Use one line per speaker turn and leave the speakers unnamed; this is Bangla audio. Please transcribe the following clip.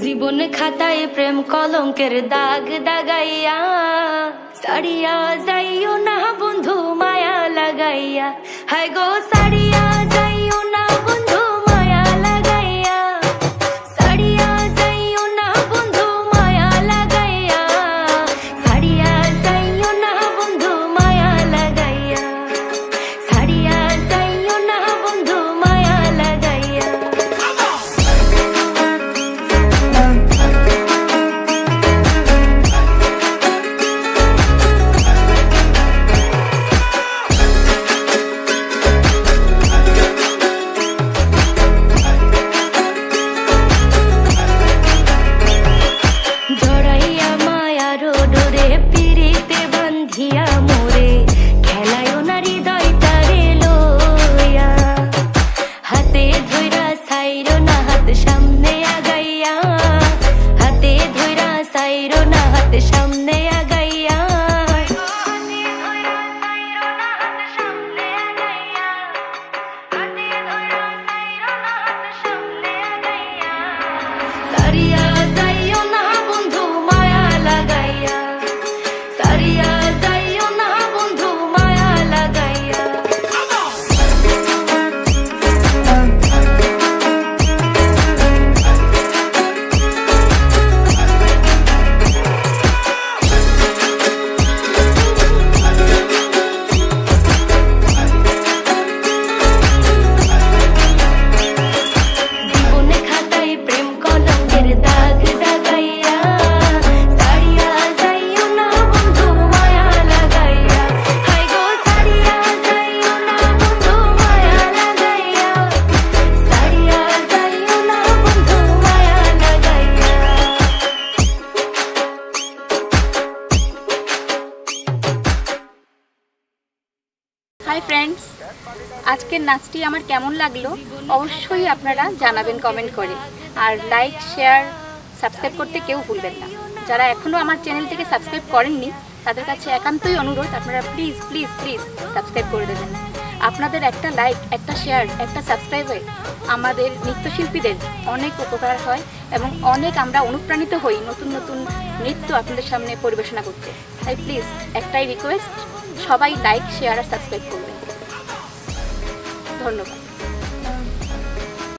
জীবন খাতায় প্রেম কলঙ্কের দাগ দাগাইয়া সারিয়া যাইও না বন্ধু মায়া লাগাইয়া, হায় গো সারিয়া যাইও না বন্ধু মায়া লাগাইয়া, সারিয়া যাইও না বন্ধু মায়া লাগাইয়া, সারিয়া যাইও না বন্ধু মায়া লাগাইয়া, সারিয়া যাইও না বন্ধু মায়া লাগাইয়া।
हाई फ्रेंड्स, आजकेर नाचटी आमार केमन लागलो अवश्यई आपनारा जानाबेन कमेंट करे और लाइक शेयर सबस्क्राइब करते केउ भूलबेन ना। जारा एखोनो आमार चैनलटिके सबस्क्राइब करेननि तादेर काछे एकान्तई अनुरोध आपनारा प्लिज प्लिज प्लिज सबस्क्राइब करे देবেন। আপনাদের একটা লাইক, একটা শেয়ার, একটা সাবস্ক্রাইবে আমাদের নৃত্যশিল্পীদের অনেক উপকার হয় এবং অনেক আমরা অনুপ্রাণিত হই নতুন নতুন নৃত্য আপনাদের সামনে পরিবেশনা করতে। তাই প্লিজ একটাই রিকোয়েস্ট, সবাই লাইক শেয়ার আর সাবস্ক্রাইব করবেন। ধন্যবাদ।